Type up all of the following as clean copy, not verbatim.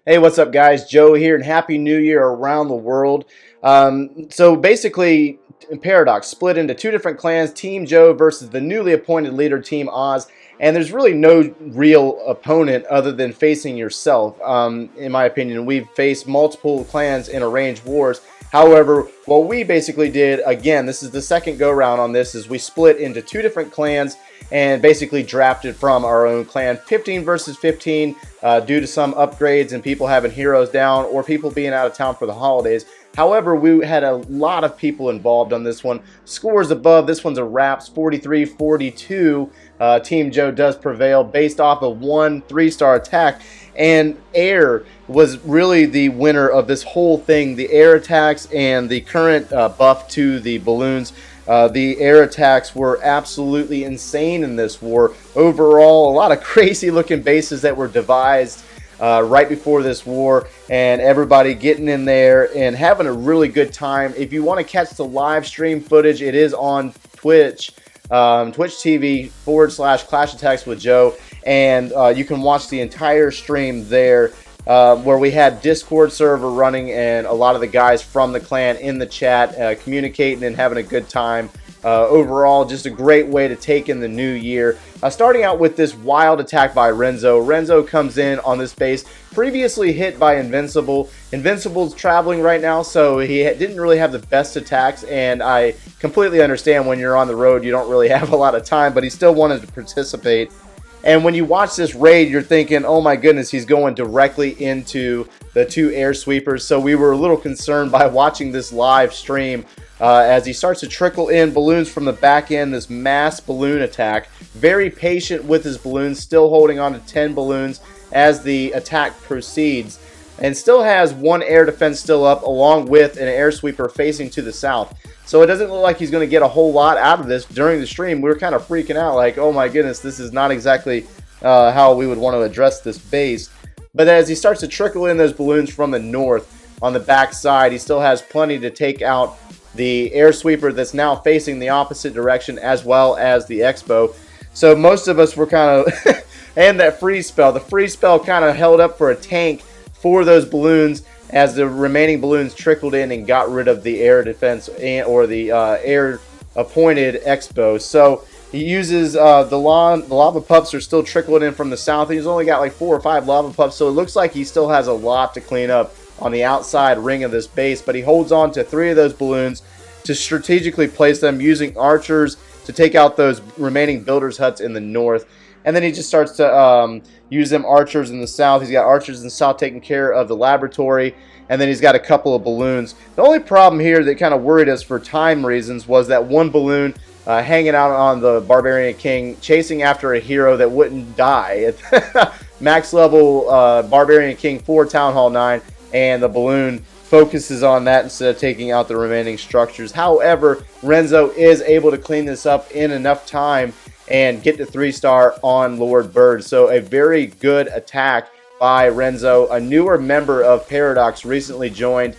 Hey, what's up, guys? Joe here, and Happy New Year around the world. So basically, Paradox split into two different clans, Team Joe versus the newly appointed leader, Team Oz. And there's really no real opponent other than facing yourself. In my opinion, we've faced multiple clans in arranged wars. However, what we basically did, again, this is the second go-round on this, is we split into two different clans and basically drafted from our own clan. 15 versus 15 due to some upgrades and people having heroes down or people being out of town for the holidays. However, we had a lot of people involved on this one. Scores above, this one's a wraps, 43-42. Team Joe does prevail based off of one 3-star attack. And air was really the winner of this whole thing. The air attacks and the current buff to the balloons. The air attacks were absolutely insane in this war. Overall, a lot of crazy looking bases that were devised right before this war, and everybody getting in there and having a really good time. If you want to catch the live stream footage, it is on Twitch, Twitch TV /Clash Attacks with Joe, and you can watch the entire stream there. Where we had Discord server running and a lot of the guys from the clan in the chat communicating and having a good time. Overall, just a great way to take in the new year. Starting out with this wild attack by Renzo. Renzo comes in on this base, previously hit by Invincible. Invincible's traveling right now, so he didn't really have the best attacks, and I completely understand when you're on the road, you don't really have a lot of time, but he still wanted to participate. And when you watch this raid, you're thinking, oh my goodness, he's going directly into the two air sweepers. So we were a little concerned by watching this live stream as he starts to trickle in balloons from the back end, this mass balloon attack. Very patient with his balloons, still holding on to 10 balloons as the attack proceeds. And still has one air defense still up along with an air sweeper facing to the south. So it doesn't look like he's going to get a whole lot out of this during the stream. We were kind of freaking out like, oh my goodness, this is not exactly how we would want to address this base. But as he starts to trickle in those balloons from the north on the back side, he still has plenty to take out the air sweeper that's now facing the opposite direction as well as the Expo. So most of us were kind of, and that freeze spell. The freeze spell kind of held up for a tank for those balloons as the remaining balloons trickled in and got rid of the air defense or the air appointed Expo. So he uses the lava pups are still trickling in from the south. He's only got like 4 or 5 lava pups, so it looks like he still has a lot to clean up on the outside ring of this base, but he holds on to 3 of those balloons to strategically place them using archers to take out those remaining builders huts in the north. And then he just starts to use them archers in the south. He's got archers in the south taking care of the laboratory. And then he's got a couple of balloons. The only problem here that kind of worried us for time reasons was that one balloon hanging out on the Barbarian King, chasing after a hero that wouldn't die. Max level Barbarian King for Town Hall 9. And the balloon focuses on that instead of taking out the remaining structures. However, Renzo is able to clean this up in enough time and get the 3-star on Lord Bird. So a very good attack by Renzo. A newer member of Paradox recently joined,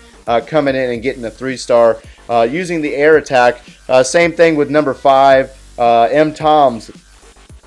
coming in and getting the 3-star using the air attack. Same thing with number 5, M. Toms,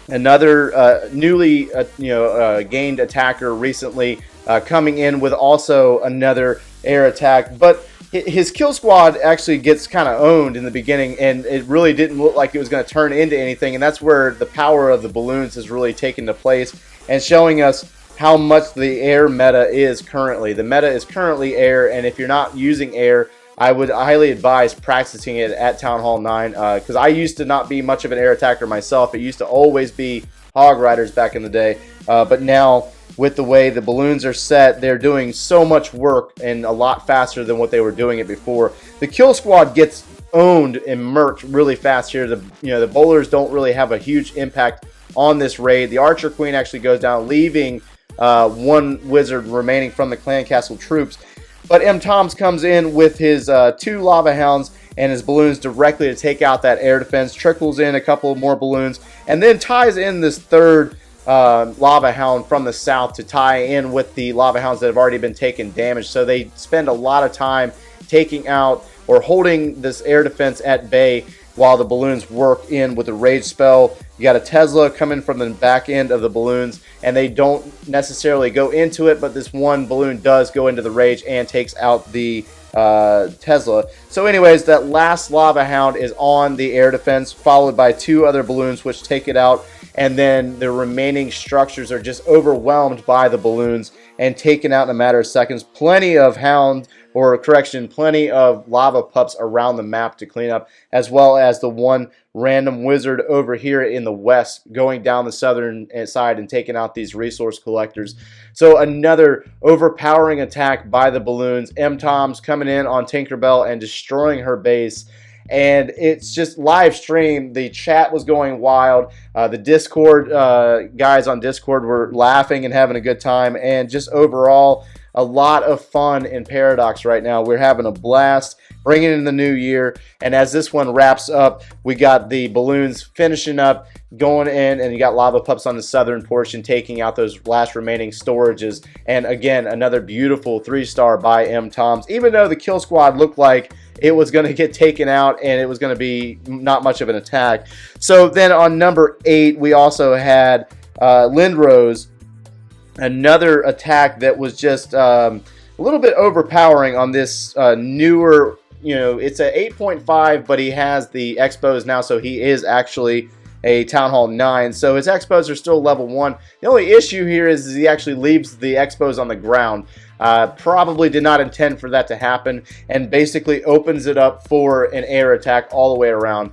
another newly gained attacker recently, coming in with also another air attack. But his kill squad actually gets kind of owned in the beginning, and it really didn't look like it was going to turn into anything, and that's where the power of the balloons has really taken to place and showing us how much the air meta is currently. The meta is currently air, and if you're not using air, I would highly advise practicing it at Town Hall 9, because I used to not be much of an air attacker myself. It used to always be hog riders back in the day, but now with the way the balloons are set, they're doing so much work and a lot faster than what they were doing it before. The kill squad gets owned and murked really fast here. The bowlers don't really have a huge impact on this raid. The Archer Queen actually goes down, leaving one wizard remaining from the Clan Castle troops. But M. Toms comes in with his 2 lava hounds and his balloons directly to take out that air defense, trickles in a couple more balloons, and then ties in this 3rd lava hound from the south to tie in with the lava hounds that have already been taking damage. So they spend a lot of time taking out or holding this air defense at bay while the balloons work in with the rage spell. You got a Tesla coming from the back end of the balloons, and they don't necessarily go into it, but this one balloon does go into the rage and takes out the Tesla. So anyways, that last lava hound is on the air defense, followed by 2 other balloons which take it out, and then the remaining structures are just overwhelmed by the balloons and taken out in a matter of seconds. Plenty of plenty of lava pups around the map to clean up, as well as the one random wizard over here in the west going down the southern side and taking out these resource collectors. So another overpowering attack by the balloons. M-Tom's coming in on Tinkerbell and destroying her base. And it's just live stream. The chat was going wild. The Discord guys on Discord were laughing and having a good time. And just overall, a lot of fun in Paradox right now. We're having a blast, bringing in the new year. And as this one wraps up, we got the balloons finishing up, going in, and you got lava pups on the southern portion taking out those last remaining storages. And again, another beautiful 3-star by M-Toms, even though the kill squad looked like it was going to get taken out and it was going to be not much of an attack. So then on number 8, we also had Lindrose, another attack that was just a little bit overpowering on this newer, it's a 8.5, but he has the expos now, so he is actually a Town Hall 9. So his expos are still level 1. The only issue here is he actually leaves the expos on the ground. Probably did not intend for that to happen, and basically opens it up for an air attack all the way around.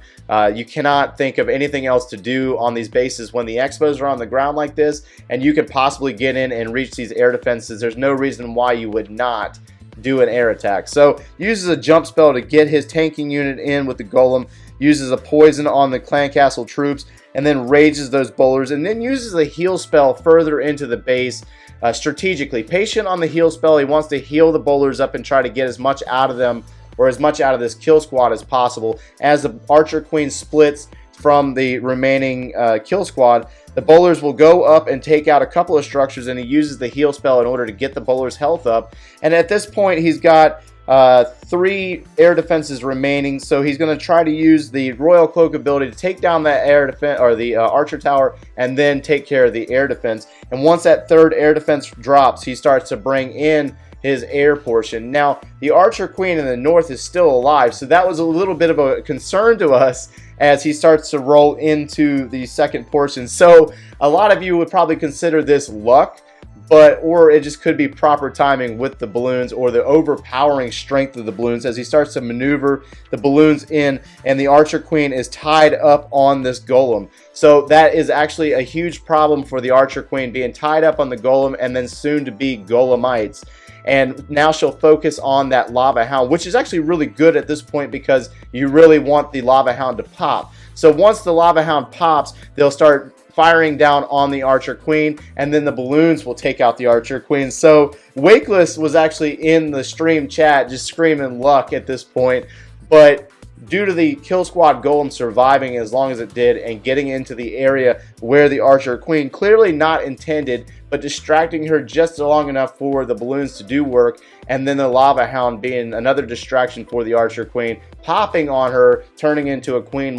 You cannot think of anything else to do on these bases when the expos are on the ground like this, and you could possibly get in and reach these air defenses. There's no reason why you would not do an air attack. So uses a jump spell to get his tanking unit in with the golem, uses a poison on the clan castle troops, and then rages those bowlers, and then uses a heal spell further into the base. Strategically patient on the heal spell. He wants to heal the bowlers up and try to get as much out of them, or as much out of this kill squad as possible. As the archer queen splits from the remaining kill squad, the bowlers will go up and take out a couple of structures, and he uses the heal spell in order to get the bowlers' health up. And at this point, he's got 3 air defenses remaining, so he's going to try to use the Royal Cloak ability to take down that air defense, or the Archer Tower, and then take care of the air defense. And once that 3rd air defense drops, he starts to bring in his air portion. Now, the Archer Queen in the north is still alive, so that was a little bit of a concern to us as he starts to roll into the 2nd portion. So a lot of you would probably consider this luck, or it just could be proper timing with the balloons, or the overpowering strength of the balloons as he starts to maneuver the balloons in, and the Archer Queen is tied up on this golem. So that is actually a huge problem for the Archer Queen, being tied up on the golem and then soon to be golemites. And now she'll focus on that lava hound, which is actually really good at this point because you really want the lava hound to pop. So once the lava hound pops, they'll start firing down on the Archer Queen, and then the balloons will take out the Archer Queen. So Wakeless was actually in the stream chat just screaming luck at this point, but due to the kill squad golem surviving as long as it did and getting into the area where the Archer Queen, clearly not intended, but distracting her just long enough for the balloons to do work, and then the lava hound being another distraction for the Archer Queen, popping on her, turning into a queen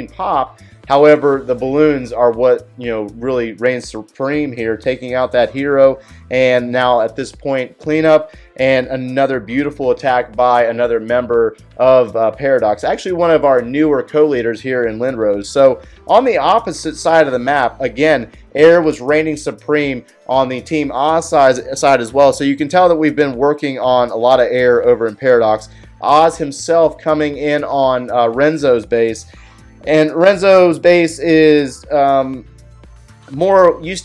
pop. However, the balloons are what, really reigns supreme here, taking out that hero. And now at this point, cleanup and another beautiful attack by another member of Paradox. Actually, one of our newer co-leaders here in Lindrose. So on the opposite side of the map, again, air was reigning supreme on the Team Oz side as well. So you can tell that we've been working on a lot of air over in Paradox. Oz himself coming in on Renzo's base. And Renzo's base is used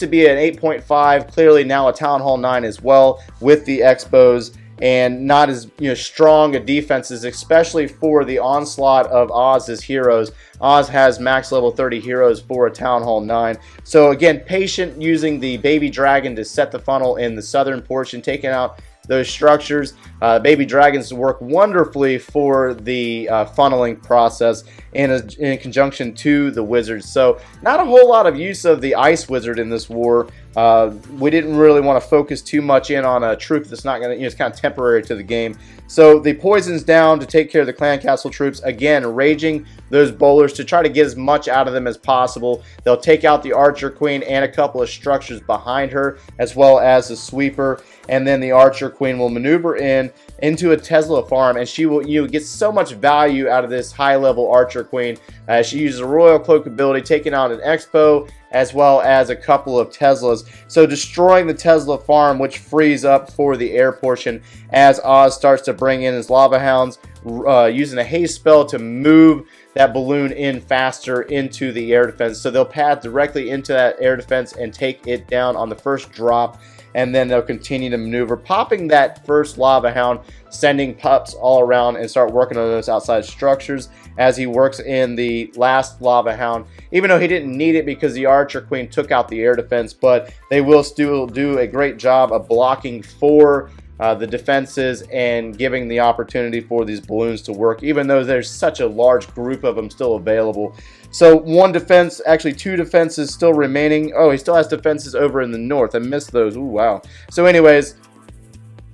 to be an 8.5, clearly now a Town Hall 9 as well with the Expos, and not as strong a defenses, especially for the onslaught of Oz's heroes. Oz has max level 30 heroes for a Town Hall 9. So again, patient using the Baby Dragon to set the funnel in the southern portion, taking out those structures. Baby dragons work wonderfully for the funneling process in conjunction to the wizards. So not a whole lot of use of the ice wizard in this war, We didn't really want to focus too much in on a troop that's not going to, it's kind of temporary to the game. So the poison's down to take care of the clan castle troops. Again, raging those bowlers to try to get as much out of them as possible. They'll take out the archer queen and a couple of structures behind her, as well as the sweeper. And then the archer queen will maneuver into a Tesla farm, and she will get so much value out of this high-level archer queen. She uses a royal cloak ability, taking out an expo as well as a couple of Teslas. So destroying the Tesla farm, which frees up for the air portion as Oz starts to bring in his lava hounds, using a haste spell to move that balloon in faster into the air defense. So they'll path directly into that air defense and take it down on the first drop, and then they'll continue to maneuver, popping that first lava hound, sending pups all around and start working on those outside structures as he works in the last lava hound, even though he didn't need it because the archer queen took out the air defense. But they will still do a great job of blocking for the defenses and giving the opportunity for these balloons to work, even though there's such a large group of them still available. So one defense, actually two defenses still remaining. Oh, he still has defenses over in the north. I missed those. Ooh, wow. So anyways,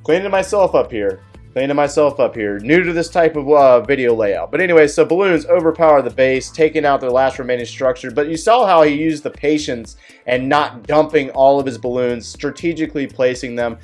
cleaning myself up here. New to this type of video layout. But anyway, so balloons overpower the base, taking out their last remaining structure. But you saw how he used the patience and not dumping all of his balloons, strategically placing them.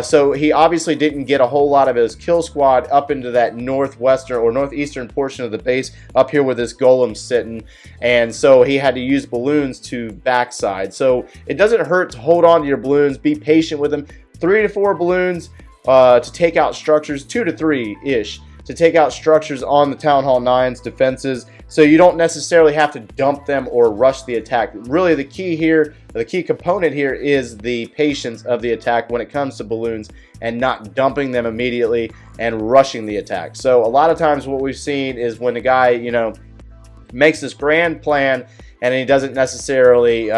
So he obviously didn't get a whole lot of his kill squad up into that northwestern or northeastern portion of the base up here where this golem sitting. And so he had to use balloons to backside. So it doesn't hurt to hold on to your balloons. Be patient with them. 3 to 4 balloons to take out structures, 2 to 3-ish to take out structures on the Town Hall 9's defenses. So you don't necessarily have to dump them or rush the attack. Really the key here, the key component here is the patience of the attack when it comes to balloons and not dumping them immediately and rushing the attack. So a lot of times what we've seen is when the guy, makes this grand plan and he doesn't necessarily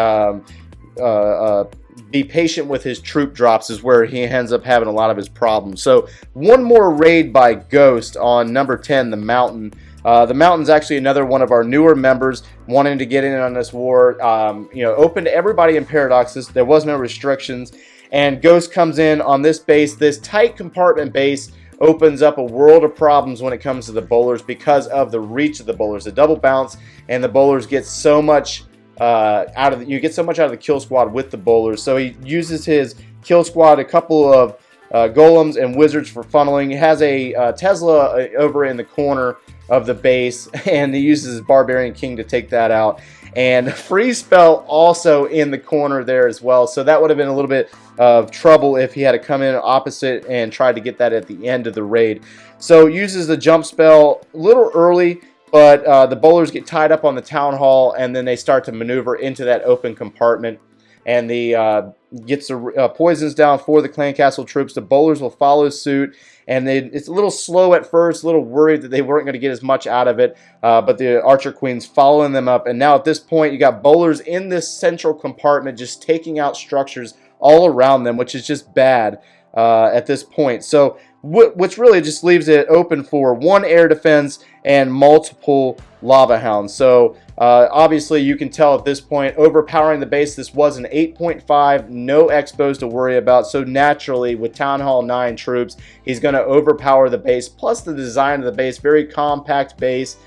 be patient with his troop drops is where he ends up having a lot of his problems. So one more raid by Ghost on number 10, the Mountain. The Mountain's actually another one of our newer members wanting to get in on this war. Open to everybody in Paradoxes. There was no restrictions. And Ghost comes in on this base. This tight compartment base opens up a world of problems when it comes to the bowlers because of the reach of the bowlers. The double bounce, and the bowlers get so much you get so much out of the kill squad with the bowlers. So he uses his kill squad, a couple of golems and wizards for funneling. He has a Tesla over in the corner of the base, and he uses his Barbarian King to take that out. And freeze spell also in the corner there as well. So that would have been a little bit of trouble if he had to come in opposite and try to get that at the end of the raid. So uses the jump spell a little early, but the bowlers get tied up on the town hall, and then they start to maneuver into that open compartment. And the gets the poisons down for the clan castle troops. The bowlers will follow suit, and it's a little slow at first, a little worried that they weren't going to get as much out of it, but the archer queen's following them up. And now at this point, you got bowlers in this central compartment just taking out structures all around them, which is just bad at this point. So which really just leaves it open for one air defense and multiple lava hounds. So obviously you can tell at this point, overpowering the base, this was an 8.5, no expos to worry about. So naturally with Town Hall 9 troops, he's going to overpower the base, plus the design of the base, very compact base.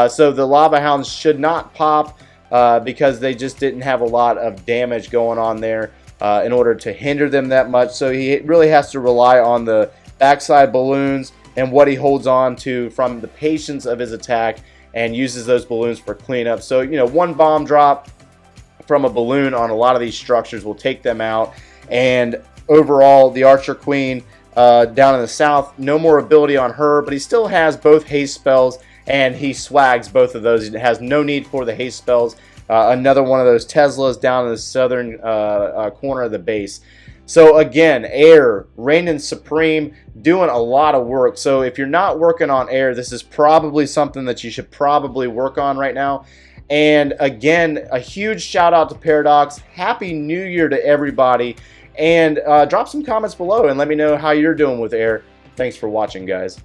So the lava hounds should not pop because they just didn't have a lot of damage going on there in order to hinder them that much. So he really has to rely on the backside balloons and what he holds on to from the patience of his attack, and uses those balloons for cleanup. So, one bomb drop from a balloon on a lot of these structures will take them out. And overall, the Archer Queen down in the south, no more ability on her, but he still has both haste spells, and he swags both of those. He has no need for the haste spells. Another one of those Teslas down in the southern corner of the base. So again, air, reigning supreme, doing a lot of work. So if you're not working on air, this is probably something that you should probably work on right now. And again, a huge shout out to Paradox. Happy New Year to everybody. And drop some comments below and let me know how you're doing with air. Thanks for watching, guys.